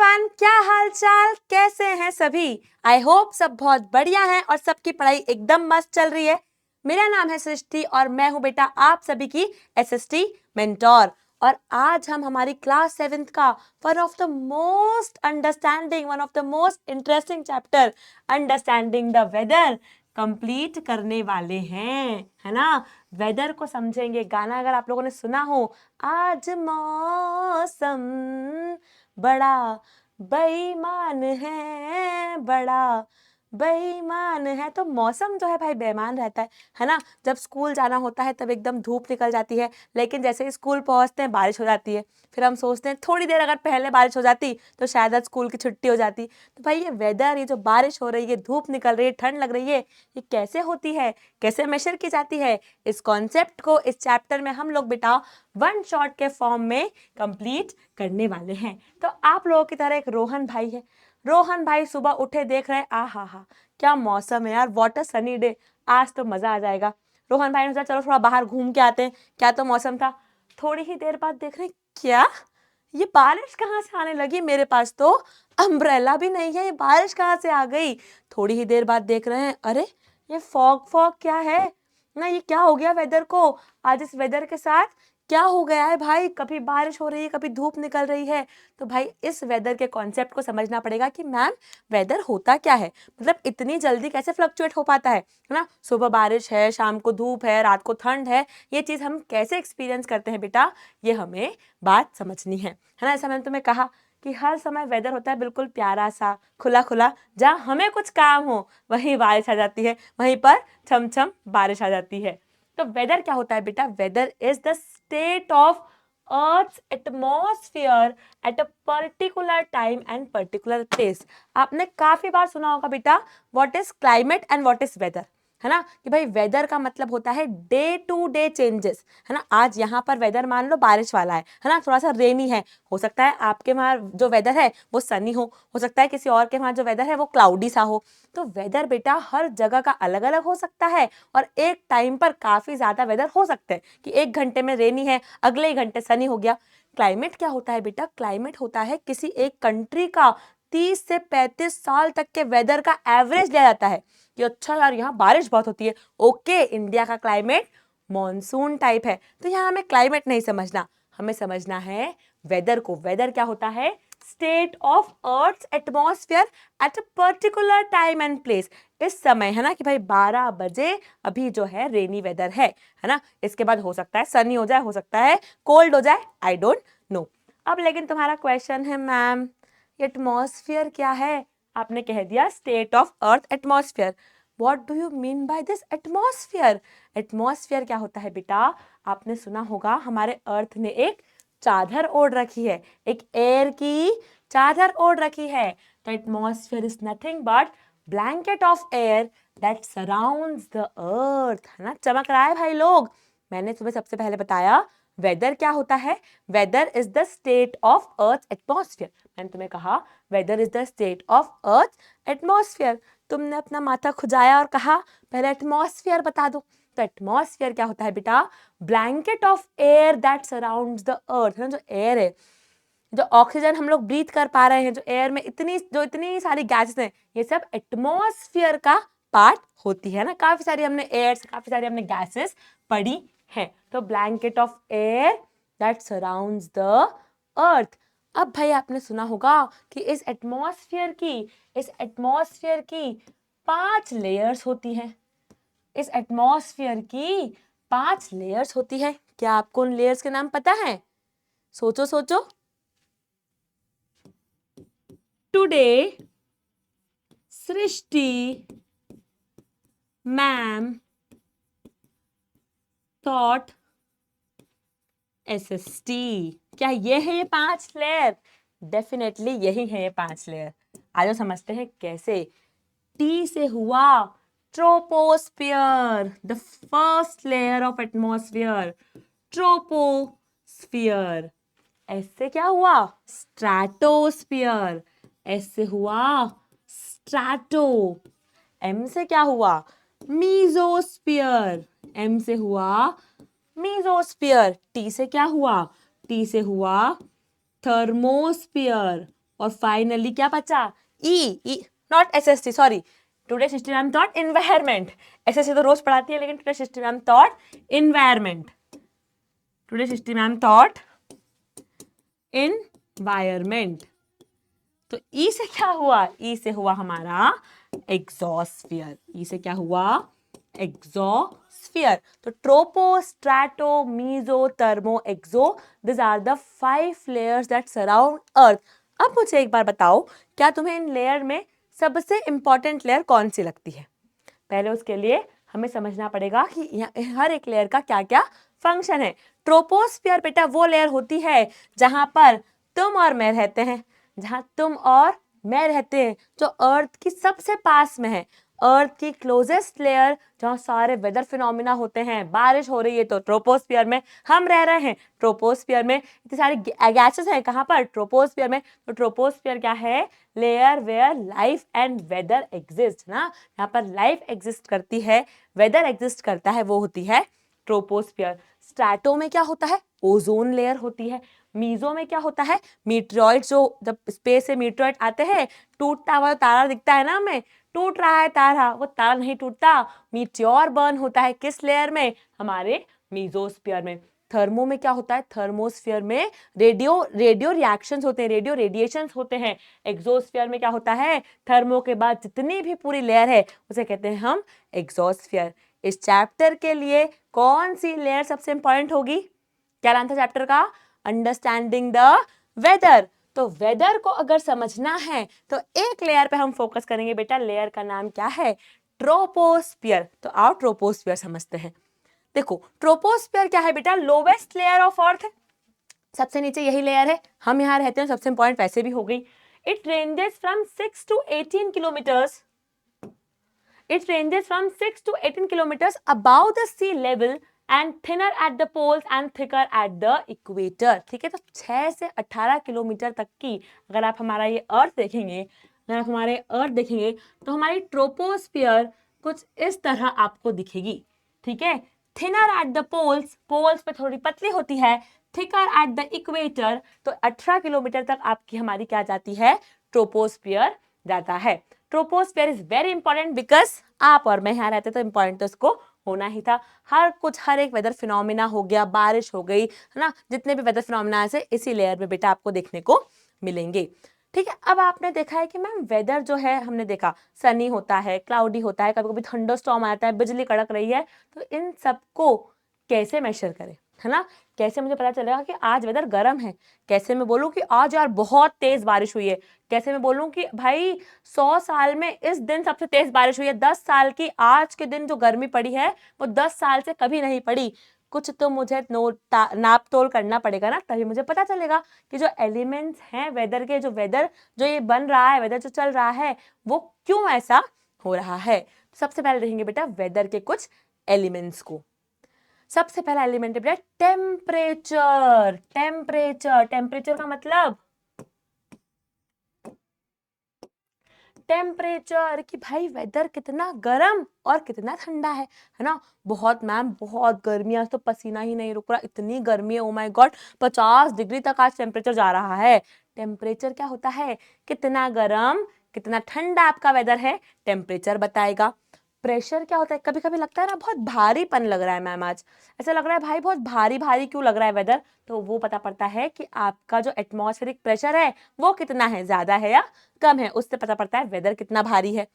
Everyone, क्या हाल चाल, कैसे हैं सभी। आई होप सब बहुत बढ़िया हैं और सबकी पढ़ाई एकदम मस्त चल रही है। मेरा नाम है सृष्टि और मैं हूं बेटा आप सभी की एसएसटी मेंटोर। और आज हम हमारी क्लास 7th का one of the most interesting chapter understanding the weather complete करने वाले हैं, है ना। वेदर को समझेंगे। गाना अगर आप लोगों ने सुना हो, आज मौसम बड़ा बेईमान है, बड़ा बेईमान है। तो मौसम जो है भाई बेईमान रहता है ना। जब स्कूल जाना होता है तब एकदम धूप निकल जाती है, लेकिन जैसे ही स्कूल पहुंचते हैं बारिश हो जाती है। फिर हम सोचते हैं थोड़ी देर अगर पहले बारिश हो जाती तो शायद आज स्कूल की छुट्टी हो जाती। तो भाई ये वेदर, ये जो बारिश हो रही है, धूप निकल रही है, ठंड लग रही है, ये कैसे होती है, कैसे मेजर की जाती है, इस कॉन्सेप्ट को इस चैप्टर में हम लोग बेटा वन शॉट के फॉर्म में कंप्लीट करने वाले हैं। तो आप लोगों की तरह एक रोहन भाई है। रोहन भाई सुबह उठे, देख रहे हैं आ हा क्या मौसम है यार, व्हाट अ सनी डे, आज तो मजा आ जाएगा। रोहन भाई ने सोचा चलो थोड़ा बाहर घूम के आते हैं, क्या तो मौसम था। थोड़ी ही देर बाद देख रहे हैं क्या, ये बारिश कहाँ से आने लगी, मेरे पास तो अम्ब्रेला भी नहीं है, ये बारिश कहाँ से आ गई। थोड़ी ही देर बाद देख रहे हैं अरे ये फॉग फॉग क्या है ना, ये क्या हो गया वेदर को। आज इस वेदर के साथ क्या हो गया है भाई, कभी बारिश हो रही है, कभी धूप निकल रही है। तो भाई इस वेदर के कॉन्सेप्ट को समझना पड़ेगा कि मैम वेदर होता क्या है, मतलब इतनी जल्दी कैसे फ्लक्चुएट हो पाता है ना। सुबह बारिश है, शाम को धूप है, रात को ठंड है, ये चीज़ हम कैसे एक्सपीरियंस करते हैं बेटा, ये हमें बात समझनी है ना। ऐसा मैंने तुम्हें कहा कि हर समय वेदर होता है बिल्कुल प्यारा सा खुला खुला, जहाँ हमें कुछ काम हो वहीं बारिश आ जाती है, वहीं पर छम छम बारिश आ जाती है। तो वेदर क्या होता है बेटा, weather is the state of Earth's atmosphere at a particular time and particular place। आपने काफी बार सुना होगा बेटा what is climate and what is whether, है ना। कि भाई वेदर का मतलब होता है डे टू डे चेंजेस, है ना। आज यहाँ पर वेदर मान लो बारिश वाला है ना, थोड़ा सा रेनी है, हो सकता है आपके वहाँ जो वेदर है वो सनी हो सकता है किसी और के वहाँ जो वेदर है वो क्लाउडी सा हो। तो वेदर बेटा हर जगह का अलग अलग हो सकता है और एक टाइम पर काफी ज्यादा वेदर हो सकते हैं कि एक घंटे में रेनी है, अगले ही घंटे सनी हो गया। क्लाइमेट क्या होता है बेटा, क्लाइमेट होता है किसी एक कंट्री का 30 से 35 साल तक के वेदर का एवरेज लिया जाता है कि अच्छा यार यहाँ बारिश बहुत होती है, ओके इंडिया का क्लाइमेट मॉनसून टाइप है। तो यहाँ हमें क्लाइमेट नहीं समझना, हमें समझना है वेदर को। वेदर क्या होता है, state of earth atmosphere at a particular time and place. इस समय है ना कि भाई 12 बजे अभी जो है रेनी वेदर है ना। इसके बाद हो सकता है सनी हो जाए, हो सकता है कोल्ड हो जाए, आई डोंट नो। अब लेकिन तुम्हारा क्वेश्चन है मैम एटमॉस्फेयर क्या है, आपने कह दिया state of earth atmosphere. What do you mean by this atmosphere. Atmosphere क्या होता है बेटा, आपने सुना होगा हमारे अर्थ ने एक चादर ओढ़ रखी है, एक एयर की चादर ओढ़ रखी है। तो atmosphere is nothing but blanket of air that surrounds the अर्थ, है ना। चमक रहा है भाई लोग। मैंने तुम्हें सबसे पहले बताया वेदर क्या होता है, weather is the state of earth atmosphere. मैंने तुम्हें कहा weather is the state of earth atmosphere. तुमने अपना माथा खुजाया और कहा पहले एटमॉस्फेयर बता दो। तो एटमॉस्फेयर क्या होता है बेटा, blanket of air that surrounds the अर्थ, है ना। जो एयर है, जो ऑक्सीजन हम लोग ब्रीथ कर पा रहे हैं, जो एयर में इतनी सारी गैसेस हैं, ये सब एटमॉस्फेयर का पार्ट होती है ना। काफी सारी हमने एयर, काफी सारी हमने गैसेस पढ़ी है। तो blanket of air that surrounds the अर्थ। अब भाई आपने सुना होगा कि इस एटमॉस्फेयर की 5 लेयर्स होती हैं। इस एटमॉस्फेयर की 5 लेयर्स होती है। क्या आपको उन लेयर्स के नाम पता है, सोचो सोचो। टुडे सृष्टि मैम थॉट एसएसटी, क्या ये है ये 5 लेयर, डेफिनेटली यही है ये 5 लेयर। आज समझते हैं कैसे। टी से हुआ troposphere, the first layer of atmosphere, troposphere. S से क्या हुआ, स्ट्रैटोस्फियर, एस से हुआ स्ट्रैटो। एम से क्या हुआ, मीजोस्फियर, एम से हुआ मीजोस्फियर। टी से क्या हुआ, टी से हुआ थर्मोस्फियर, और फाइनली क्या बचा, E, not SST, sorry, today system ma'am taught environment, SST तो रोज पढ़ाती है लेकिन today system ma'am taught environment, today system ma'am taught environment. तो ई से क्या हुआ, ई से हुआ हमारा एग्जोस्फियर, ई से क्या हुआ, एग्जोस्फियर। तो tropo, strato, meso, thermo, exo, this are the 5 layers that surround earth. अब मुझे एक बार बताओ, क्या तुम्हें इन लेयर में सबसे इंपॉर्टेंट लेयर कौन सी लगती है? पहले उसके लिए हमें समझना पड़ेगा कि हर एक लेयर का क्या क्या फंक्शन है। ट्रोपोस्फियर बेटा वो लेयर होती है जहां पर तुम और मैं रहते हैं, जहां तुम और मैं रहते हैं, जो अर्थ की सबसे पास में है, अर्थ की क्लोजेस्ट लेयर, जहां सारे वेदर फिनोमिना होते हैं। बारिश हो रही है तो ट्रोपोस्फियर में हम रह रहे हैं, ट्रोपोस्फियर में इतने सारे गैसेस हैं, कहां पर, ट्रोपोस्फियर में। तो ट्रोपोस्फियर क्या है, layer where life and weather exist ना, यहाँ पर लाइफ एग्जिस्ट करती है, वेदर एग्जिस्ट करता है, वो होती है ट्रोपोस्फियर। स्ट्रैटो में क्या होता है, ओजोन लेयर होती है। मीजो में क्या होता है, मीटरॉइड, जो जब स्पेस से मीटरॉइड आते हैं, टूटता हुआ तारा दिखता है ना हमें, टूट रहा है तारा, वो तारा नहीं टूटता, मीटियोर बर्न होता है किस लेयर में, हमारे मीजोस्फीयर में। थर्मो में क्या होता है, थर्मोस्फीयर में रेडियो रिएक्शंस होते हैं, रेडियो रेडिएशंस होते हैं। एक्सोस्फीयर में क्या होता है, थर्मो के बाद जितनी भी पूरी लेयर है उसे कहते हैं हम एक्सोस्फीयर। इस चैप्टर के लिए कौन सी लेयर सबसे इंपॉर्टेंट होगी, क्या नाम था चैप्टर का, अंडरस्टैंडिंग द वेदर। तो वेदर को अगर समझना है तो एक लेयर पे हम फोकस करेंगे बेटा, लेयर का नाम क्या है, ट्रोपोस्फियर। तो आओ ट्रोपोस्फियर समझते हैं। देखो ट्रोपोस्फियर क्या है बेटा, लोवेस्ट लेयर ऑफ अर्थ है, सबसे नीचे यही लेयर है, हम यहाँ रहते हैं, सबसे इंपॉर्टेंट वैसे भी हो गई। It ranges from 6 to 18 kilometres, it ranges from 6 to 18 kilometers above the sea level and thinner at the poles and thicker at the equator। ठीक है, तो 6 से 18 किलोमीटर तक की अगर आप हमारा ये अर्थ देखेंगे, अगर आप हमारे अर्थ देखेंगे तो हमारी ट्रोपोस्फियर कुछ इस तरह आपको दिखेगी। ठीक है, thinner at the poles, poles पे थोड़ी पतली होती है, थिकर एट द इक्वेटर, तो 18 किलोमीटर तक आपकी हमारी क्या जाती है, ट्रोपोस्फियर जाता है। Troposphere is very important because आप और मैं यहाँ रहते तो इंपॉर्टेंट तो इसको होना ही था। हर कुछ, हर एक वेदर फिनोमिना हो गया, बारिश हो गई है ना, जितने भी वेदर फिनोमिना से इसी लेयर में बेटा आपको देखने को मिलेंगे। ठीक है, अब आपने देखा है कि मैम वेदर जो है, हमने देखा सनी होता है, क्लाउडी होता है, कभी कभी थंडरस्टॉर्म आता है, बिजली कड़क रही है, तो इन सबको कैसे मेजर करें, है ना, कैसे मुझे पता चलेगा कि आज वेदर गर्म है, कैसे मैं बोलूं कि आज यार बहुत तेज बारिश हुई है, कैसे मैं बोलूं कि भाई 100 साल में इस दिन सबसे तेज बारिश हुई है, 10 साल की आज के दिन जो गर्मी पड़ी है वो 10 साल से कभी नहीं पड़ी। कुछ तो मुझे नाप तोल करना पड़ेगा ना, तभी मुझे पता चलेगा कि जो एलिमेंट्स हैं वेदर के, जो वेदर जो ये बन रहा है, वेदर जो चल रहा है वो क्यों ऐसा हो रहा है। सबसे पहले देखेंगे बेटा वेदर के कुछ एलिमेंट्स को। सबसे पहला एलिमेंट है बेटा टेम्परेचर। टेम्परेचर, टेम्परेचर का मतलब टेम्परेचर कि भाई वेदर कितना गर्म और कितना ठंडा है ना। बहुत मैम बहुत गर्मी, आज तो पसीना ही नहीं रुक रहा, इतनी गर्मी है, ओ माय गॉड, 50 डिग्री तक आज टेम्परेचर जा रहा है। टेम्परेचर क्या होता है, कितना गर्म कितना ठंडा आपका वेदर है, टेम्परेचर बताएगा। प्रेशर क्या होता है, कभी कभी लगता है ना बहुत भारीपन लग रहा है मैम, आज ऐसा लग रहा है भाई बहुत भारी भारी क्यों लग रहा है वेदर, तो वो पता पड़ता है कि आपका जो एटमॉस्फेरिक प्रेशर है वो कितना है, ज्यादा है या कम है, उससे पता पड़ता है वेदर कितना भारी है।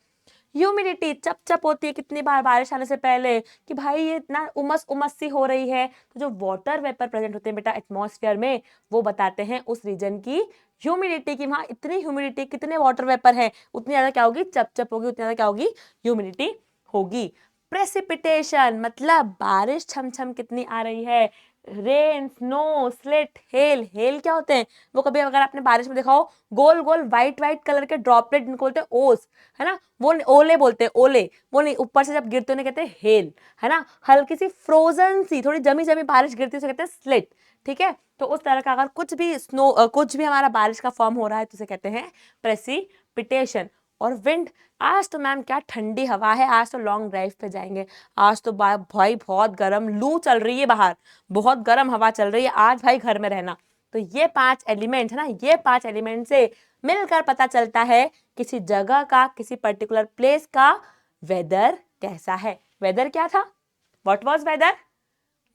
ह्यूमिडिटी, चप चप होती है कितनी बार बारिश आने से पहले कि भाई ये इतना उमस उमस सी हो रही है, तो जो वाटर वेपर प्रेजेंट होते हैं बेटा एटमॉस्फेयर में वो बताते हैं उस रीजन की ह्यूमिडिटी, कि वहाँ इतनी ह्यूमिडिटी, कितने वाटर वेपर है, उतनी ज्यादा क्या होगी, चप चप होगी, उतनी ज्यादा क्या होगी, ह्यूमिडिटी होगी। प्रेसिपिटेशन मतलब बारिश छम छम कितनी आ रही है, rain, snow, slit, hello. Hello क्या होते हैं, वो कभी अगर आपने बारिश में देखा हो गोल गोल व्हाइट व्हाइट कलर के ड्रॉपलेट, जिनको बोलते हैं ओस, है ना, वो ओले बोलते हैं, ओले वो नहीं, ऊपर से जब गिरते उन्हें कहते हैं हेल, है ना। हल्की सी फ्रोजन सी थोड़ी जमी जमी बारिश गिरती है उसे कहते हैं स्लिट। ठीक है, तो उस तरह का अगर कुछ भी कुछ भी हमारा बारिश का फॉर्म हो रहा है तो उसे कहते हैं प्रेसिपिटेशन। और विंड, आज तो मैम क्या ठंडी हवा है, आज तो लॉन्ग ड्राइव पे जाएंगे, आज तो भाई बहुत गर्म लू चल रही है बाहर, बहुत गर्म हवा चल रही है आज, भाई घर में रहना, तो ये 5 एलिमेंट है ना, ये 5 एलिमेंट से मिलकर पता चलता है किसी जगह का, किसी पर्टिकुलर प्लेस का वेदर कैसा है। वेदर क्या था? What was weather?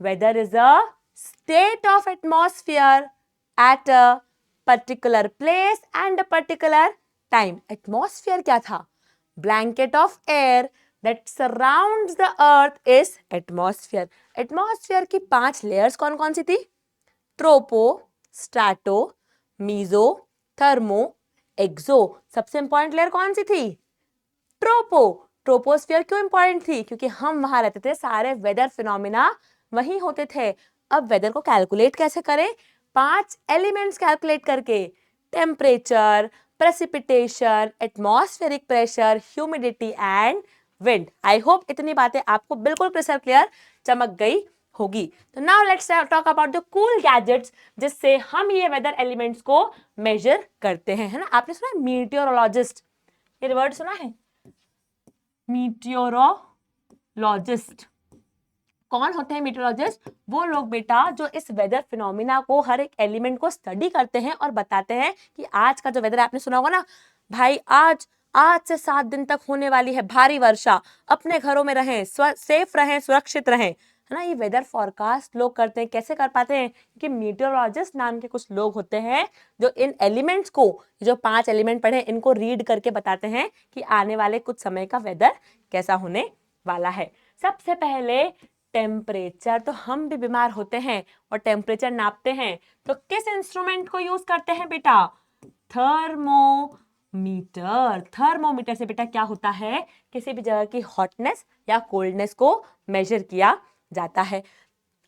Weather is a state of atmosphere at a particular place and a particular time. Atmosphere क्या था? Blanket of air that surrounds the earth is atmosphere. Atmosphere की 5 layers कौन कौन सी थी? Tropo, strato, meso, thermo, exo. सबसे important layer कौन सी थी? ट्रोपो। ट्रोपोस्फियर क्यों इंपॉर्टेंट थी? क्योंकि हम वहां रहते थे, सारे वेदर फिनोमिना वहीं होते थे। अब वेदर को कैलकुलेट कैसे करें? 5 एलिमेंट्स कैलकुलेट करके, temperature, precipitation, atmospheric pressure, humidity and wind. I hope इतनी बातें आपको बिल्कुल क्रिस्टल क्लियर चमक गई होगी। तो now let's talk about the cool gadgets जिससे हम ये वेदर एलिमेंट्स को मेजर करते हैं, है ना। आपने सुना है मीटियोरोलॉजिस्ट, ये वर्ड सुना है? मीटियोरोलॉजिस्ट कौन होते हैं? मीटियोरोलॉजिस्ट वो लोग बेटा जो इस वेदर फिनोमिना को, हर एक एलिमेंट को स्टडी करते हैं और बताते हैं कि आज का जो वेदर, आपने सुना होगा ना भाई, आज से 7 दिन तक होने वाली है भारी वर्षा, अपने घरों में रहें, सेफ रहें, सुरक्षित रहें, है ना। ये वेदर फॉरकास्ट लोग करते हैं। कैसे कर पाते हैं? कि मीटियोरोलॉजिस्ट नाम के कुछ लोग होते हैं जो इन एलिमेंट्स को, जो 5 एलिमेंट पढ़े, इनको रीड करके बताते हैं कि आने वाले कुछ समय का वेदर कैसा होने वाला है। सबसे पहले टेम्परेचर। तो हम भी बीमार होते हैं और टेम्परेचर नापते हैं, तो किस इंस्ट्रूमेंट को यूज करते हैं बेटा? थर्मोमीटर। थर्मोमीटर से बेटा क्या होता है? किसी भी जगह की हॉटनेस या कोल्डनेस को मेजर किया जाता है।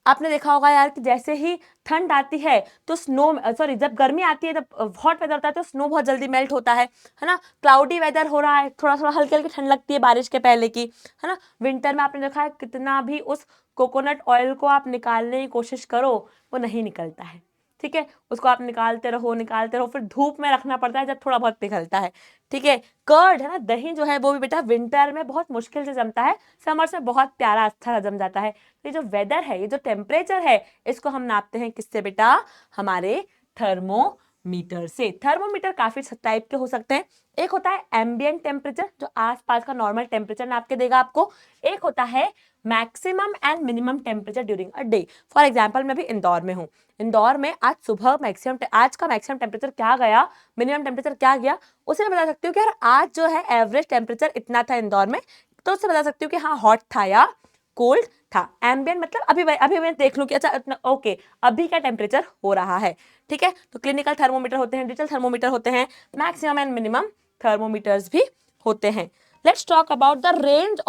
आपने देखा होगा यार कि जैसे ही ठंड आती है तो जब गर्मी आती है, जब हॉट वेदर होता है तो स्नो बहुत जल्दी मेल्ट होता है ना। क्लाउडी वेदर हो रहा है, थोड़ा थोड़ा हल्की हल्की ठंड लगती है बारिश के पहले की, है ना। विंटर में आपने देखा है कितना भी उस कोकोनट ऑयल को आप निकालने की कोशिश करो, वो नहीं निकलता है, ठीक है। उसको आप निकालते रहो, फिर धूप में रखना पड़ता है जब थोड़ा बहुत निकलता है, ठीक है। कर्ड है ना, दही जो है वो भी बेटा विंटर में बहुत मुश्किल से जमता है, समर में बहुत प्यारा अच्छा जम जाता है। ये जो वेदर है, ये जो टेम्परेचर है, इसको हम नापते हैं किससे बेटा? हमारे थर्मोमीटर से। थर्मोमीटर काफी टाइप के हो सकते हैं। एक होता है एम्बिएंट टेम्परेचर, जो आसपास का नॉर्मल टेम्परेचर नाप के देगा आपको। एक होता है maximum and minimum temperature during a day. For example मैं भी इंदौर में हूँ, इंदौर में आज सुबह आज का मैक्सिमम टेम्परेचर क्या गया, मिनिमम टेम्परेचर क्या गया, उसे मैं बता सकती हूँ कि यार आज जो है एवरेज टेम्परेचर इतना था इंदौर में, तो उससे बता सकती हूँ कि हाँ हॉट था या कोल्ड था। एम्बिएंट मतलब अभी मैं देख लूँ कि अच्छा इतना ओके अभी का टेम्परेचर हो रहा है, ठीक है। तो क्लिनिकल थर्मोमीटर होते हैं, डिजिटल थर्मोमीटर होते हैं, मैक्सिमम एंड मिनिमम थर्मोमीटर्स भी होते हैं। Let's talk about the range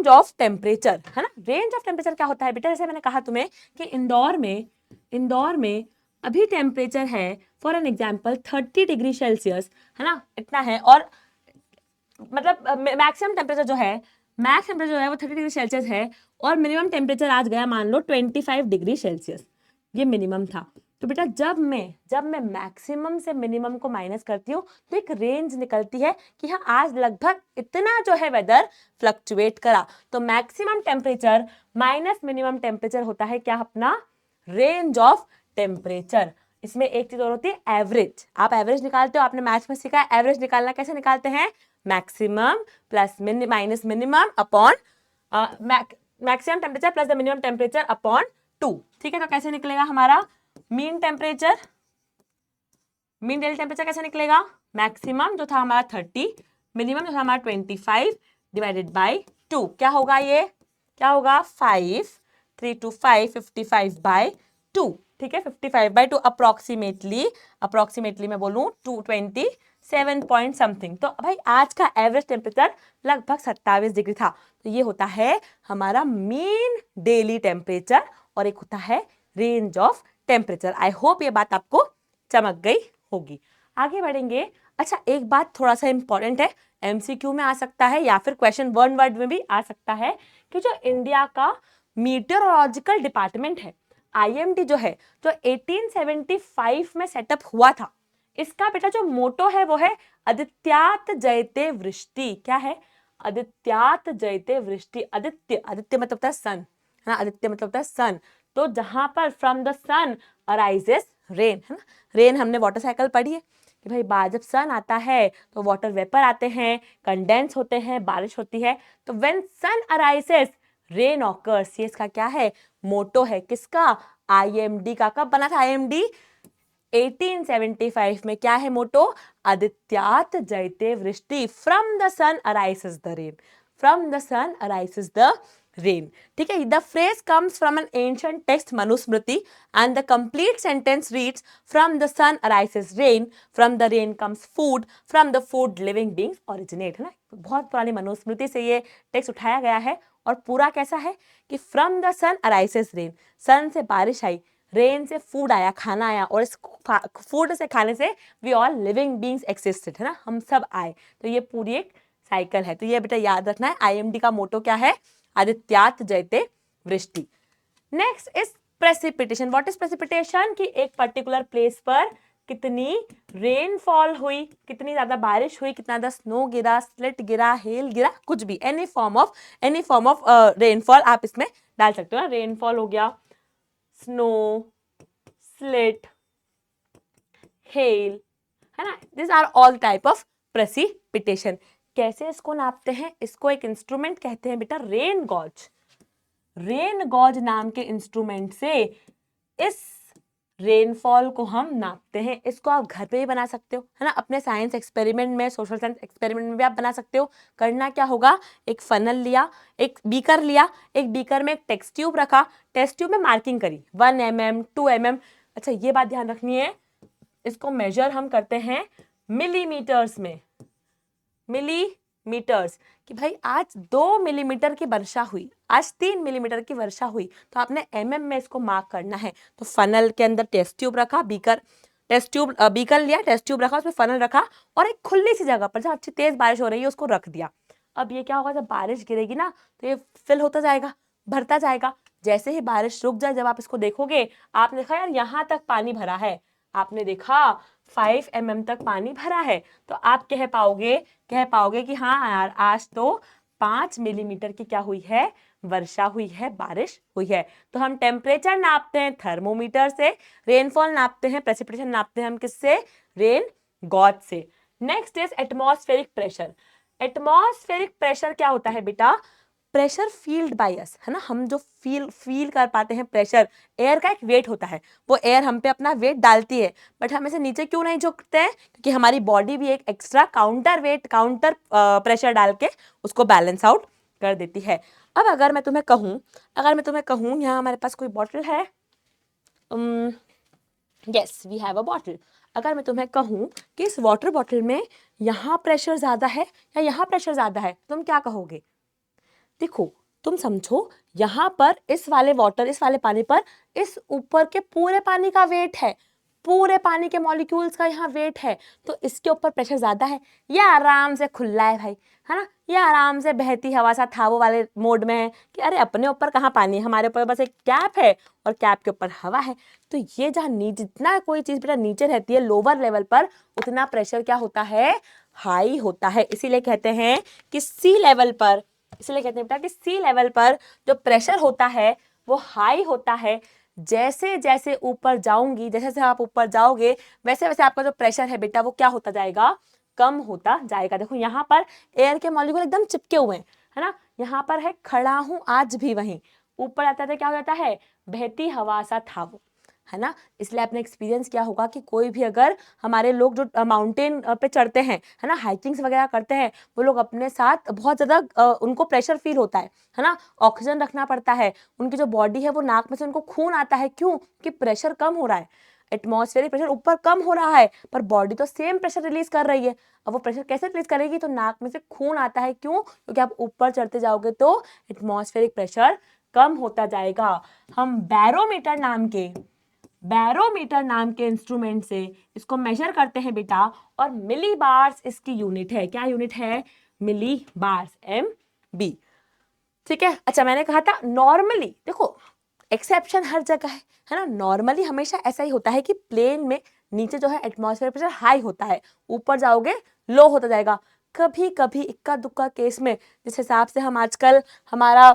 of temperature, है ना। रेंज ऑफ टेम्परेचर क्या होता है बेटा? जैसे मैंने कहा तुम्हें कि इंदौर में अभी टेम्परेचर है for an example 30 degree Celsius, है ना, इतना है। और मतलब मैक्सिमम टेम्परेचर जो है वो 30 डिग्री सेल्सियस है, और मिनिमम टेम्परेचर आज गया मान लो 25 डिग्री सेल्सियस, ये मिनिमम था। तो बेटा जब मैं मैक्सिमम से मिनिमम को माइनस करती हूँ तो एक रेंज निकलती है कि हाँ आज लगभग इतना जो है वेदर फ्लक्चुएट करा। तो maximum temperature minus minimum temperature होता है क्या? अपना रेंज ऑफ टेम्परेचर। इसमें एक चीज और होती है एवरेज। आप एवरेज निकालते हो, आपने मैथ्स में सीखा है एवरेज निकालना कैसे निकालते हैं? Maximum plus minus minimum upon maximum temperature plus the minimum temperature upon 2, ठीक है। तो कैसे निकलेगा हमारा मीन डेली टेम्परेचर कैसे निकलेगा? मैक्सिमम जो था हमारा 30, मिनिमम जो था हमारा 25 डिवाइडेड बाई 2, क्या होगा? ये क्या होगा? 5, 3 to 5, 55 बाई 2, ठीक है। 55 बाई 2 अप्रोक्सीमेटली मैं बोलूँ 227 पॉइंट समथिंग। तो भाई आज का एवरेज टेम्परेचर लगभग 27 डिग्री था। तो ये होता है हमारा मीन डेली टेम्परेचर, और एक होता है range of temperature. I hope ये बात आपको चमक गई होगी। आगे बढ़ेंगे। अच्छा एक बात थोड़ा सा इंपॉर्टेंट है, एमसीक्यू में आ सकता है या फिर क्वेश्चन 1 वर्ड में भी आ सकता है, कि जो इंडिया का मीटियोरोलॉजिकल डिपार्टमेंट है, आईएमडी जो है, जो 1875 में सेटअप हुआ था, इसका बेटा जो मोटो है वो है आदित्यात जयते वृष्टि। क्या है? आदित्यात जयते वृष्टि। आदित्य मतलब होता है सन, है ना, आदित्य मतलब होता है सन। तो जहां पर from the sun arises rain, है ना, रेन हमने वाटर साइकिल पढ़ी है कि भाई बाद जब सन आता है तो वाटर वेपर आते हैं, कंडेंस होते हैं, बारिश होती है। तो when sun arises rain occurs, ये इसका क्या है, मोटो है, किसका, आईएमडी का। कब बना था आईएमडी? 1875 में। क्या है मोटो? आदित्यात जयते वृष्टि, from the sun arises the rain, from the sun arises the rain. ठीक है, the phrase comes from an ancient text Manusmriti and the complete sentence reads from the sun arises rain, from the rain comes food, from the food living beings originate, है ना। बहुत पुरानी मनुस्मृति से ये text उठाया गया है और पूरा कैसा है कि from the sun arises rain, सन से बारिश आई, रेन से फूड आया, खाना आया, और इस फूड से खाने से we all living beings existed, है ना, हम सब आए। तो ये पूरी एक साइकिल है। तो ये बेटा याद रखना है, आईएमडी का मोटो क्या है, आदित्यात जयते वृष्टि। Next is precipitation. What is precipitation? कि एक पर्टिकुलर प्लेस पर कितनी रेनफॉल हुई, कितनी ज्यादा बारिश हुई, कितना ज्यादा स्नो गिरा, स्लिट गिरा, हेल गिरा, कुछ भी, एनी फॉर्म ऑफ रेनफॉल आप इसमें डाल सकते हो ना। रेनफॉल हो गया, स्नो, स्लिट, हेल, है ना, this are all type of precipitation. कैसे इसको नापते हैं? इसको एक इंस्ट्रूमेंट कहते हैं बेटा रेन गॉज। रेन गॉज नाम के इंस्ट्रूमेंट से इस रेनफॉल को हम नापते हैं। इसको आप घर पे भी बना सकते हो, है ना, अपने साइंस एक्सपेरिमेंट में, सोशल साइंस एक्सपेरिमेंट में भी आप बना सकते हो। करना क्या होगा, एक फनल लिया, एक बीकर लिया, एक बीकर में एक टेस्ट ट्यूब रखा, टेस्ट ट्यूब में मार्किंग करी 1 mm 2 mm। अच्छा ये बात ध्यान रखनी है, इसको मेजर हम करते हैं मिलीमीटर्स में, मिलीमीटर्स, कि भाई आज 2 मिलीमीटर की वर्षा हुई, आज 3 मिलीमीटर की वर्षा हुई, तो आपने mm में इसको मार्क करना है। तो फनल के अंदर टेस्ट ट्यूब रखा, बीकर लिया, टेस्ट ट्यूब रखा, उसमें फनल रखा, और एक खुली सी जगह पर जहाँ अच्छी तेज बारिश हो रही है उसको रख दिया। अब ये क्या होगा, जब बारिश गिरेगी ना तो ये फिल होता जाएगा, भरता जाएगा। जैसे ही बारिश रुक जाए, जब आप इसको देखोगे, आपने देखा यार यहाँ तक पानी भरा है, आपने देखा 5 mm तक पानी भरा है, तो आप कह पाओगे कि हाँ यार आज तो 5 मिलीमीटर की क्या हुई है, वर्षा हुई है, बारिश हुई है। तो हम टेम्परेचर नापते हैं थर्मोमीटर से, रेनफॉल नापते हैं, प्रेसिपिटेशन नापते हैं हम किससे, रेन गॉज से। Next is atmospheric pressure. Atmospheric pressure क्या होता है बेटा, प्रेशर फील्ड बाय अस, है ना, हम जो फील कर पाते हैं प्रेशर, एयर का एक वेट होता है, वो एयर हम पे अपना वेट डालती है, बट हम इसे नीचे क्यों नहीं झुकते हैं, क्योंकि हमारी बॉडी भी एक एक्स्ट्रा काउंटर प्रेशर डाल के उसको बैलेंस आउट कर देती है। अब अगर मैं तुम्हें कहूँ यहाँ हमारे पास कोई बॉटल है, yes we have a bottle. अगर मैं तुम्हें कहूँ कि इस वाटर बॉटल में यहाँ प्रेशर ज़्यादा है या यहाँ प्रेशर ज़्यादा है, तुम क्या कहोगे? देखो तुम समझो, यहाँ पर इस वाले पानी पर इस ऊपर के पूरे पानी का वेट है, पूरे पानी के मॉलिक्यूल्स का यहाँ वेट है, तो इसके ऊपर प्रेशर ज्यादा है। ये आराम से खुला है भाई, है ना, ये आराम से बहती हवा सा था वो वाले मोड में है कि अरे अपने ऊपर कहाँ पानी है, हमारे ऊपर बस एक कैप है और कैप के ऊपर हवा है। तो ये जहाँ जितना कोई चीज बेटा नीचे रहती है लोअर लेवल पर, उतना प्रेशर क्या होता है, हाई होता है। इसीलिए कहते हैं कि सी लेवल पर जो प्रेशर होता है वो हाई होता है। जैसे जैसे ऊपर जाऊंगी, जैसे जैसे आप ऊपर जाओगे, वैसे वैसे आपका जो प्रेशर है बेटा वो क्या होता जाएगा, कम होता जाएगा। देखो यहाँ पर एयर के मॉलिक्यूल एकदम चिपके हुए हैं, है ना, यहाँ पर है खड़ा हूं आज भी वहीं, ऊपर आता था क्या हो जाता है, बहती हवा सा था वो, है ना। इसलिए आपने एक्सपीरियंस किया होगा कि कोई भी अगर हमारे लोग जो माउंटेन पे चढ़ते हैं, है ना, हाइकिंग्स वगैरह करते हैं, वो लोग अपने साथ बहुत ज़्यादा उनको प्रेशर फील होता है ना, ऑक्सीजन रखना पड़ता है, उनकी जो बॉडी है वो नाक में से उनको खून आता है, क्यों कि प्रेशर कम हो रहा है, एटमॉस्फेरिक प्रेशर ऊपर कम हो रहा है, पर बॉडी तो सेम प्रेशर रिलीज कर रही है। अब वो प्रेशर कैसे रिलीज करेगी, तो नाक में से खून आता है, क्यों, क्योंकि आप ऊपर चढ़ते जाओगे तो एटमॉस्फेरिक प्रेशर कम होता जाएगा। हम बैरोमीटर नाम के इंस्ट्रूमेंट से इसको मेजर करते हैं बेटा, और मिली बार्स इसकी यूनिट है। क्या यूनिट है, मिली बार्स, MB। ठीक है, अच्छा मैंने कहा था नॉर्मली, देखो एक्सेप्शन हर जगह है ना, नॉर्मली हमेशा ऐसा ही होता है कि प्लेन में नीचे जो है एटमॉस्फेयर प्रेशर हाई होता है, ऊपर जाओगे लो होता जाएगा। कभी कभी इक्का दुक्का केस में, जिस हिसाब से हम आजकल हमारा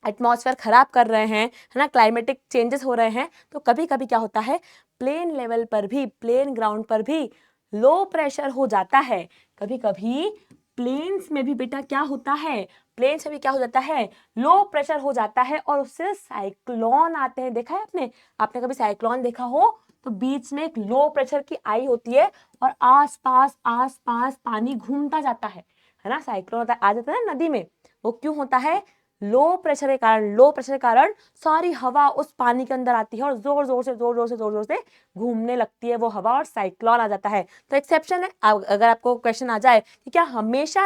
एटमॉस्फेयर खराब कर रहे हैं, है ना, क्लाइमेटिक चेंजेस हो रहे हैं, तो कभी कभी क्या होता है, प्लेन लेवल पर भी, प्लेन ग्राउंड पर भी लो प्रेशर हो जाता है। कभी कभी प्लेन्स में भी बेटा क्या होता है, प्लेन्स में भी क्या हो जाता है, लो प्रेशर हो जाता है और उससे साइक्लोन आते हैं। देखा है आपने, आपने कभी साइक्लोन देखा हो तो बीच में एक लो प्रेशर की आई होती है और आस पास पानी घूमता जाता है ना, साइक्लोन आ जाता है ना नदी में। वो क्यों होता है, लो प्रेशर के कारण, लो प्रेशर के कारण सारी हवा उस पानी के अंदर आती है और जोर जोर से घूमने लगती है वो हवा और साइक्लोन आ जाता है। तो एक्सेप्शन है, अगर आपको क्वेश्चन आ जाए कि क्या हमेशा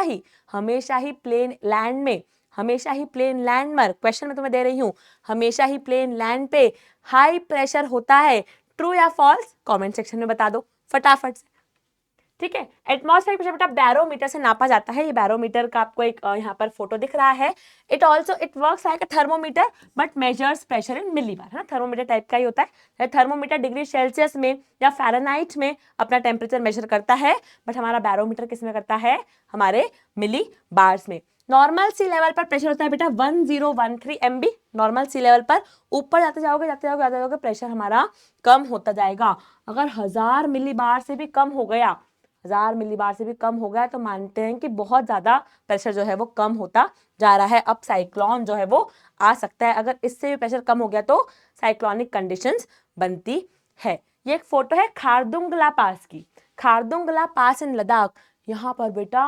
ही प्लेन लैंड में, हमेशा ही प्लेन लैंड पर, क्वेश्चन में तुम्हें दे रही हूं, हमेशा ही प्लेन लैंड पे हाई प्रेशर होता है, ट्रू या फॉल्स, कमेंट सेक्शन में बता दो फटाफट से। ठीक है, एटमॉस्फेयर प्रेशर बेटा बैरोमीटर से नापा जाता है। ये बैरोमीटर का आपको एक यहाँ पर फोटो दिख रहा है। It works like a thermometer but measures pressure in millibar, है ना, थर्मोमीटर टाइप का ही होता है। थर्मोमीटर डिग्री सेल्सियस में या फ़ारेनहाइट में अपना टेम्परेचर मेजर करता है, बट हमारा बैरोमीटर किस में करता है, हमारे मिली बार्स में। नॉर्मल सी लेवल पर प्रेशर होता है बेटा 1013 MB। नॉर्मल सी लेवल पर ऊपर जाते जाओगे प्रेशर हमारा कम होता जाएगा। अगर 1000 मिलीबार से भी कम हो गया, 1000 मिलीबार से भी कम हो गया तो मानते हैं कि बहुत ज़्यादा प्रेशर जो है वो कम होता जा रहा है। अब साइक्लोन जो है वो आ सकता है, अगर इससे भी प्रेशर कम हो गया तो साइक्लोनिक कंडीशंस बनती है। ये एक फोटो है खारदुंग पास की, खारदुंग पास इन लद्दाख। यहाँ पर बेटा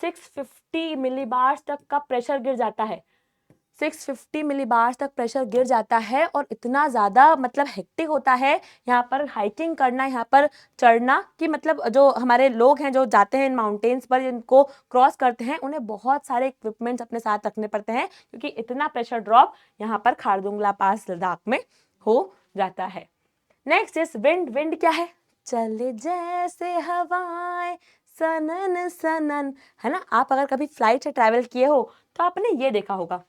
650 मिलीबार तक का प्रेशर गिर जाता है, 650 मिलीबार तक प्रेशर गिर जाता है और इतना ज़्यादा मतलब हेक्टिक होता है यहाँ पर हाइकिंग करना, यहाँ पर चढ़ना, कि मतलब जो हमारे लोग हैं जो जाते हैं इन माउंटेन्स पर, इनको क्रॉस करते हैं, उन्हें बहुत सारे इक्विपमेंट्स अपने साथ रखने पड़ते हैं क्योंकि इतना प्रेशर ड्रॉप यहाँ पर खारदुंग पास लद्दाख में हो जाता है। Next is wind. विंड क्या है, चले जैसे हवाएं सनन सनन, है ना। आप अगर कभी फ्लाइट से ट्रैवल किए हो तो आपने ये देखा होगा,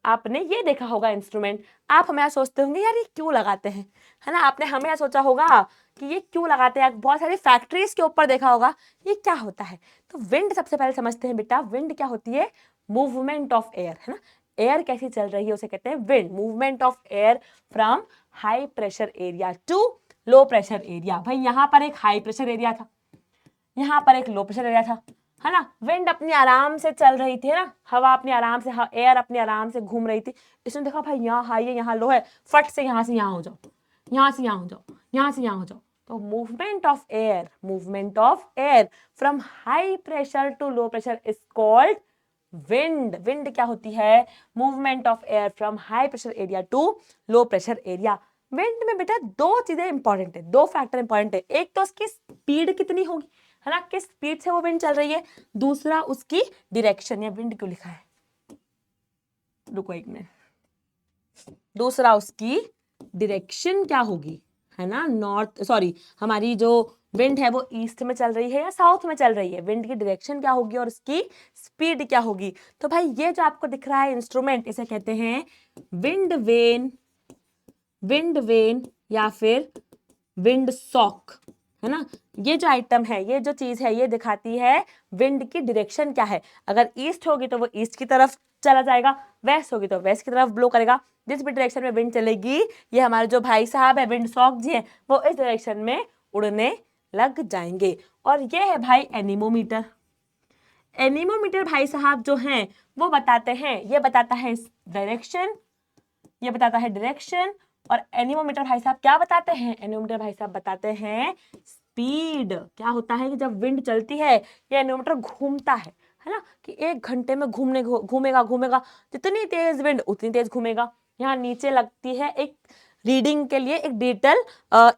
आपने ये देखा होगा इंस्ट्रूमेंट। आप हमें सोचते होंगे यार ये क्यों लगाते हैं, है ना, आपने हमें सोचा होगा कि ये क्यों लगाते हैं, बहुत सारी फैक्ट्रीज के ऊपर देखा होगा ये क्या होता है। तो विंड सबसे पहले समझते हैं बेटा, विंड क्या होती है, मूवमेंट ऑफ एयर, है ना, एयर कैसी चल रही है उसे कहते हैं wind, movement of air from high pressure area to low pressure area. भाई यहाँ पर एक हाई प्रेशर एरिया था, यहाँ पर एक लो प्रेशर एरिया था, है ना, विंड अपनी आराम से चल रही थी, है ना, हवा अपनी आराम से, एयर अपनी आराम से घूम रही थी। इसने देखा भाई यहाँ हाई है यहाँ लो है, फट से यहाँ हो जाओ, यहाँ से यहाँ हो जाओ, यहाँ से यहाँ हो जाओ। तो movement of air from high pressure to low pressure is called wind. Wind क्या होती है, movement of air from high pressure area to low pressure area. Wind में बेटा दो चीजें इंपॉर्टेंट है, दो फैक्टर इंपॉर्टेंट है, एक तो उसकी स्पीड कितनी होगी, है ना, किस स्पीड से वो विंड चल रही है, दूसरा उसकी डायरेक्शन, या विंड क्यों लिखा है, रुको एक मिनट, दूसरा उसकी डायरेक्शन क्या होगी, है ना, नॉर्थ सॉरी हमारी जो विंड है वो ईस्ट में चल रही है या साउथ में चल रही है, विंड की डायरेक्शन क्या होगी और उसकी स्पीड क्या होगी। तो भाई ये जो आपको दिख रहा है इंस्ट्रूमेंट, इसे कहते हैं विंड वेन या फिर विंड सॉक, है ना। ये जो आइटम है, ये जो चीज है, ये दिखाती है विंड की डायरेक्शन क्या है। अगर ईस्ट होगी तो वो ईस्ट की तरफ चला जाएगा, वेस्ट होगी तो वेस्ट की तरफ ब्लो करेगा। जिस भी डायरेक्शन में विंड चलेगी, ये हमारे जो भाई साहब है विंड सॉक जी है, वो इस डायरेक्शन में उड़ने लग जाएंगे। और ये है भाई एनीमोमीटर। एनीमोमीटर भाई साहब जो हैं वो बताते हैं, ये बताता है डायरेक्शन, ये बताता है डायरेक्शन। और एनीमोमीटर भाई साहब क्या बताते हैं, एनीमोमीटर भाई साहब बताते हैं स्पीड। क्या होता है कि जब विंड चलती है ये एनीमोमीटर घूमता है ना, कि 1 घंटे में घूमेगा, जितनी तेज विंड उतनी तेज घूमेगा। यहाँ नीचे लगती है एक रीडिंग के लिए एक डिजिटल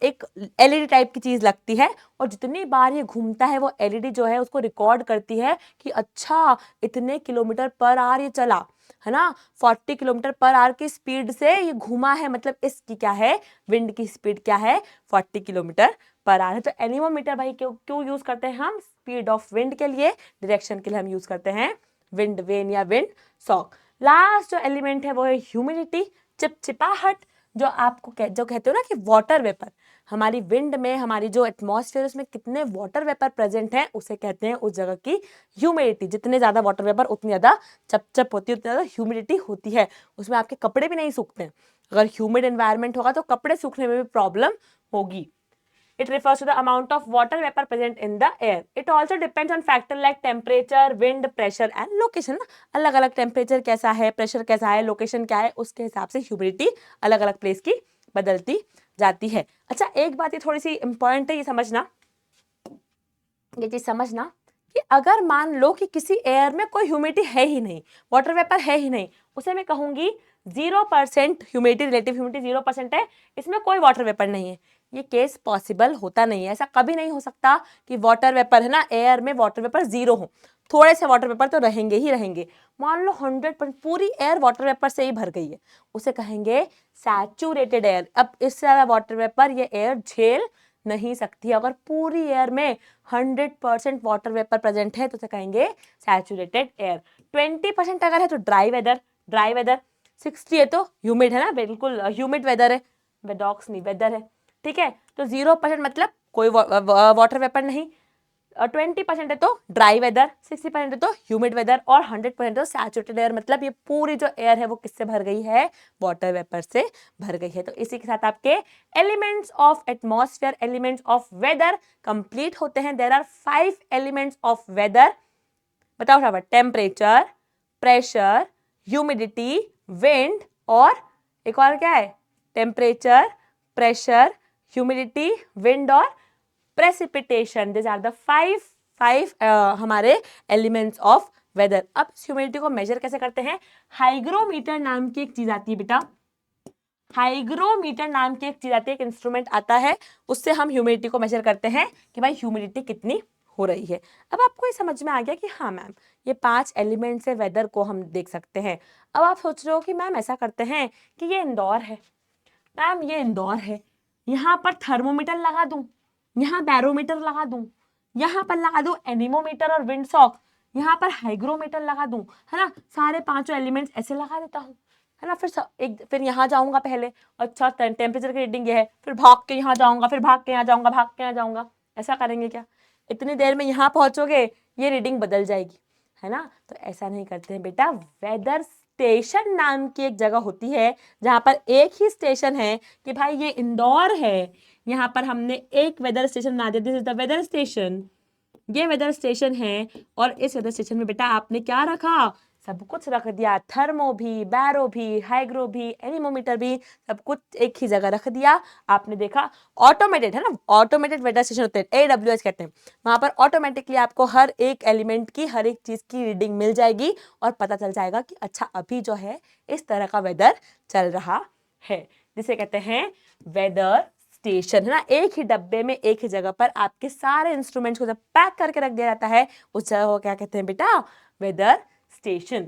एक एलईडी टाइप की चीज लगती है, और जितनी बार ये घूमता है वो एलईडी जो है उसको रिकॉर्ड करती है कि अच्छा इतने किलोमीटर पर आवर ये चला, है ना, 40 किलोमीटर पर आवर की स्पीड से ये घूमा है, मतलब इसकी क्या है, विंड की स्पीड क्या है, 40 किलोमीटर पर आवर है। तो एनीमोमीटर भाई क्यों यूज करते हैं हम, स्पीड ऑफ विंड के लिए, डायरेक्शन के लिए हम यूज करते हैं विंड वेन या विंड सॉक। लास्ट जो एलिमेंट है वो है ह्यूमिडिटी, चिपचिपाहट। जो आपको जो कहते हो ना कि वाटर वेपर, हमारी विंड में, हमारी जो एटमॉस्फेयर उसमें कितने वाटर वेपर प्रेजेंट हैं उसे कहते हैं उस जगह की ह्यूमिडिटी। जितने ज़्यादा वाटर वेपर उतनी ज़्यादा चपचप होती है, उतनी ज़्यादा ह्यूमिडिटी होती है, उसमें आपके कपड़े भी नहीं सूखते हैं। अगर ह्यूमिड एनवायरनमेंट होगा तो कपड़े सूखने में भी प्रॉब्लम होगी। It refers to the amount of water vapor present in the air. It also depends on factor like temperature, wind, pressure and location. अलग अलग टेम्परेचर कैसा है, प्रेशर कैसा है, लोकेशन क्या है, उसके हिसाब से ह्यूमिडिटी अलग अलग प्लेस की बदलती जाती है। अच्छा, एक बात ये थोड़ी सी इंपॉर्टेंट है, ये समझना, ये चीज समझना कि अगर मान लो कि किसी एयर में कोई ह्यूमिडिटी है ही नहीं, वाटर वेपर है ही नहीं, उसे मैं कहूंगी 0% ह्यूमिडिटी, रिलेटिव ह्यूमिडिटी 0% है, इसमें कोई वाटर वेपर नहीं है। ये केस पॉसिबल होता नहीं है, ऐसा कभी नहीं हो सकता कि वाटर वेपर है ना, एयर में वाटर वेपर 0 हो। थोड़े से वाटर वेपर तो रहेंगे ही रहेंगे। मान लो 100% पूरी एयर वाटर वेपर से ही भर गई है, उसे कहेंगे सैचुरेटेड एयर। अब इससे ज़्यादा वाटर वेपर ये एयर झेल नहीं सकती। अगर पूरी एयर में 100% वाटर वेपर प्रेजेंट है तो उसे कहेंगे सैचुरेटेड एयर। 20% अगर है तो ड्राई वेदर, ड्राई वेदर। 60 है तो ह्यूमिड है ना, बिल्कुल ह्यूमिड वेदर है, वेडॉक्स नहीं वेदर है, ठीक है। तो 0% मतलब कोई वाटर वेपर नहीं, 20% है तो ड्राई वेदर, 60% है तो ह्यूमिड वेदर और 100% तो सैचुरेटेड एयर। मतलब ये पूरी जो एयर है वो किससे भर गई है, वाटर वेपर से भर गई है। तो इसी के साथ आपके elements of atmosphere, elements of weather complete होते हैं। There are 5 elements of weather, बताओ फटाफट। टेम्परेचर, प्रेशर, ह्यूमिडिटी, विंड और एक और क्या है, टेम्परेचर, प्रेशर, ह्यूमिडिटी, विंड और precipitation. This are the five हमारे एलिमेंट्स ऑफ वेदर। अब ह्यूमिडिटी को मेजर कैसे करते हैं, हाइग्रोमीटर नाम की एक चीज आती है बेटा, हाइग्रोमीटर नाम की एक चीज आती है, एक इंस्ट्रूमेंट आता है, उससे हम ह्यूमिडिटी को मेजर करते हैं कि भाई ह्यूमिडिटी कितनी हो रही है। अब आपको ये समझ में आ गया कि हाँ मैम, ये 5 एलिमेंट से वेदर को हम देख सकते हैं। अब आप सोच रहे हो कि मैम ऐसा करते हैं कि ये इंदौर है, मैम ये इंदौर है, यहाँ पर थर्मोमीटर लगा दूं, यहाँ बैरोमीटर लगा दूं, यहाँ पर लगा दूं एनीमोमीटर और विंडसॉक, यहाँ पर हाइग्रोमीटर लगा दूं, है ना, सारे 5 एलिमेंट्स ऐसे लगा देता हूँ, है ना। फिर यहाँ जाऊंगा पहले, अच्छा टेम्परेचर की रीडिंग ये है, फिर भाग के यहाँ जाऊंगा, फिर भाग के यहाँ जाऊंगा, भाग के यहाँ जाऊंगा। ऐसा करेंगे क्या, इतनी देर में यहाँ पहुंचोगे ये रीडिंग बदल जाएगी, है ना। तो ऐसा नहीं करते हैं बेटा। वेदर स्टेशन नाम की एक जगह होती है जहां पर एक ही स्टेशन है कि भाई ये इंदौर है, यहाँ पर हमने एक वेदर स्टेशन बना दिया, this is the weather station, ये वेदर स्टेशन है। और इस वेदर स्टेशन में बेटा आपने क्या रखा, सब कुछ रख दिया, थर्मो भी, बैरो भी, हाइग्रो भी, एनीमोमीटर भी, सब कुछ एक ही जगह रख दिया। आपने देखा ऑटोमेटेड है ना, ऑटोमेटेड वेदर स्टेशन होते हैं, AWS कहते हैं। वहां पर ऑटोमेटिकली आपको हर एक एलिमेंट की, हर एक चीज की रीडिंग मिल जाएगी और पता चल जाएगा कि अच्छा अभी जो है इस तरह का वेदर चल रहा है, जिसे कहते हैं वेदर स्टेशन, है ना। एक ही डब्बे में एक ही जगह पर आपके सारे इंस्ट्रूमेंट्स को जब पैक करके रख दिया जाता है उस जगह को क्या कहते हैं बेटा, weather station.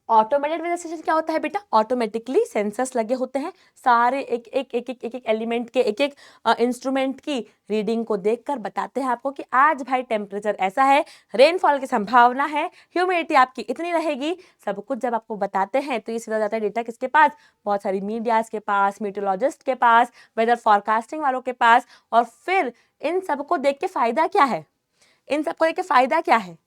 Automated weather station क्या होता है बेटा, ऑटोमेटिकली सेंसर्स लगे होते हैं, सारे एक एक एलिमेंट के, एक एक इंस्ट्रूमेंट की रीडिंग को देखकर बताते हैं आपको कि आज भाई टेम्परेचर ऐसा है, रेनफॉल की संभावना है, ह्यूमिडिटी आपकी इतनी रहेगी। सब कुछ जब आपको बताते हैं तो ये सीधा जाता है डेटा किसके पास, बहुत सारी मीडियाज के पास, मीटियोलॉजिस्ट के पास, वेदर फॉरकास्टिंग वालों के पास। और फिर इन सबको देख के फायदा क्या है, इन सबको देख के फायदा क्या है,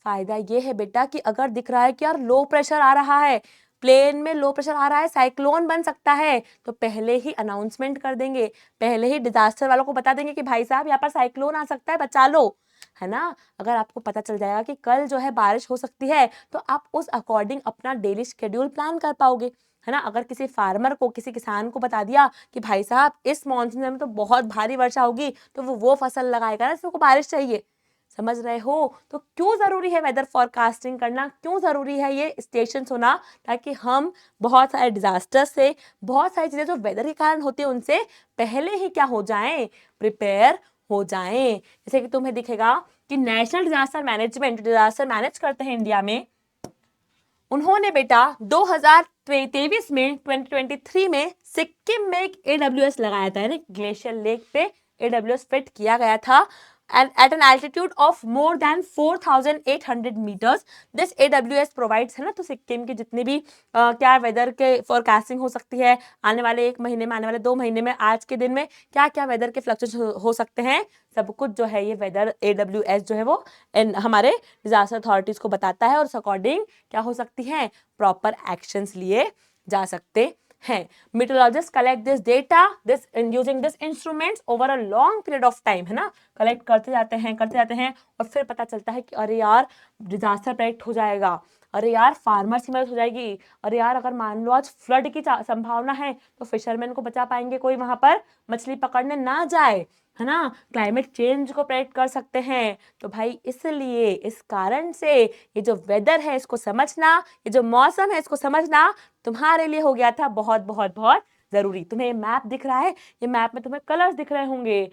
फायदा ये है बेटा कि अगर दिख रहा है कि यार लो प्रेशर आ रहा है, प्लेन में लो प्रेशर आ रहा है, साइक्लोन बन सकता है, तो पहले ही अनाउंसमेंट कर देंगे, पहले ही डिजास्टर वालों को बता देंगे कि भाई साहब यहाँ पर साइक्लोन आ सकता है, बचा लो, है ना। अगर आपको पता चल जाएगा कि कल जो है बारिश हो सकती है तो आप उस अकॉर्डिंग अपना डेली शेड्यूल प्लान कर पाओगे, है ना। अगर किसी फार्मर को, किसी किसान को बता दिया कि भाई साहब इस मॉनसून में तो बहुत भारी वर्षा होगी, तो वो फसल लगाएगा ना, इसको बारिश चाहिए, समझ रहे हो। तो क्यों जरूरी है वेदर फॉरकास्टिंग करना, क्यों जरूरी है ये स्टेशन होना, ताकि हम बहुत सारे डिजास्टर से, बहुत सारी चीजें जो वेदर के कारण होती है उनसे पहले ही क्या हो जाएं, प्रिपेयर हो जाएं। जैसे कि तुम्हें दिखेगा कि national disaster management, disaster manage करते हैं इंडिया में, उन्होंने बेटा 2023 में 2023 में सिक्किम में एक AWS लगाया था, ग्लेशियर लेक पे AWS फिट किया गया था। and at an altitude of more than 4,800 meters this AWS provides, है ना। तो सिक्किम के जितने भी क्या वेदर के फोरकास्टिंग हो सकती है आने वाले 1 महीने में, आने वाले 2 महीने में, आज के दिन में क्या क्या वेदर के फ्लक्चुएशन हो सकते हैं, सब कुछ जो है ये वेदर AWS जो है वो हमारे डिजास्टर अथॉरिटीज को बताता है और उस अकॉर्डिंग क्या हो सकती है, प्रॉपर एक्शंस लिए जा सकते हैं। Meteorologists collect this data using this instruments over a long period of time, है ना। कलेक्ट करते जाते हैं और फिर पता चलता है कि अरे यार डिजास्टर प्रेडिक्ट हो जाएगा, अरे यार फार्मर्स की मदद हो जाएगी, अरे यार अगर मान लो आज फ्लड की संभावना है तो फिशरमैन को बचा पाएंगे, कोई वहां पर मछली पकड़ने ना जाए, है ना। क्लाइमेट चेंज को प्रेडिक्ट कर सकते हैं। तो भाई इसलिए इस कारण से ये जो वेदर है इसको समझना, ये जो मौसम है इसको समझना तुम्हारे लिए हो गया था बहुत बहुत बहुत जरूरी। तुम्हें मैप दिख रहा है, ये मैप में तुम्हें कलर्स दिख रहे होंगे,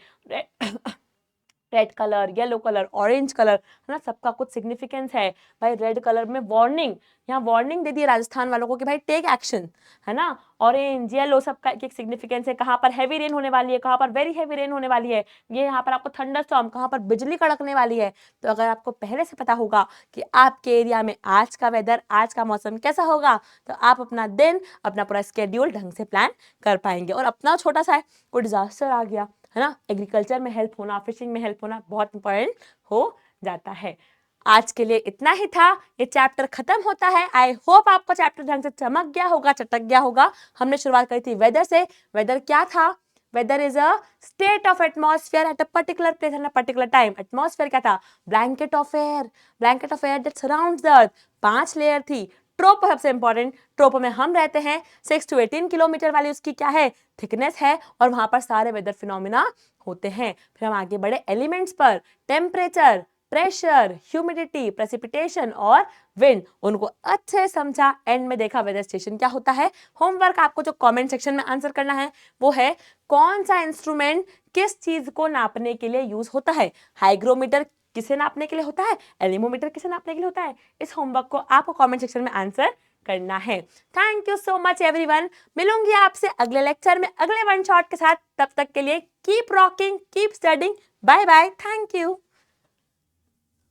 red colour, yellow colour, orange colour, है ना, सबका कुछ सिग्निफिकेंस है। भाई रेड कलर में वार्निंग, यहाँ वार्निंग दे दी राजस्थान वालों को कि भाई टेक एक्शन, है ना। ऑरेंज येलो सबका एक सिग्निफिकेंस है, कहाँ पर हैवी रेन होने वाली है, कहाँ पर वेरी हैवी रेन होने वाली है, ये यहाँ पर आपको थंडरस्टॉर्म, कहाँ पर बिजली कड़कने वाली है। तो अगर आपको पहले से पता होगा कि आपके एरिया में आज का वेदर, आज का मौसम कैसा होगा, तो आप अपना दिन, अपना पूरा स्केड्यूल ढंग से प्लान कर पाएंगे। और अपना छोटा सा है, कोई डिजास्टर आ गया, है ना, एग्रीकल्चर में हेल्प होना, फिशिंग में हेल्प होना बहुत इंपॉर्टेंट हो जाता है। आज के लिए इतना ही था, ये चैप्टर खत्म होता है। आई होप आपको चैप्टर ढंग से चमक गया होगा, चटक गया होगा। हमने शुरुआत करी थी वेदर से। वेदर क्या था? Weather is a state of atmosphere at a particular place and a particular time. Atmosphere क्या था? Blanket of air that surrounds the earth. 5 layer थी। ट्रोपो सबसे इंपॉर्टेंट, ट्रोपो में हम रहते हैं। 6 to 18 किलोमीटर वाली उसकी क्या है, थिकनेस है, और वहां पर सारे वेदर फिनोमिना होते हैं। फिर हम आगे बढ़े एलिमेंट्स पर, टेम्परेचर, प्रेशर, ह्यूमिडिटी, प्रेसिपिटेशन और विंड, उनको अच्छे समझा। एंड में देखा वेदर स्टेशन क्या होता है। होमवर्क आपको जो कमेंट सेक्शन में आंसर करना है वो है कौन सा इंस्ट्रूमेंट किस चीज को नापने के लिए यूज होता है। हाइग्रोमीटर किसे नापने के लिए होता है, एलिमोमीटर किसे नापने के लिए होता है। इस होमवर्क को आपको कमेंट सेक्शन में आंसर करना है। Thank you so much everyone. मिलूंगी आपसे अगले लेक्चर में अगले वन शॉट के साथ। तब तक के लिए keep rocking, keep studying. Bye bye, thank you.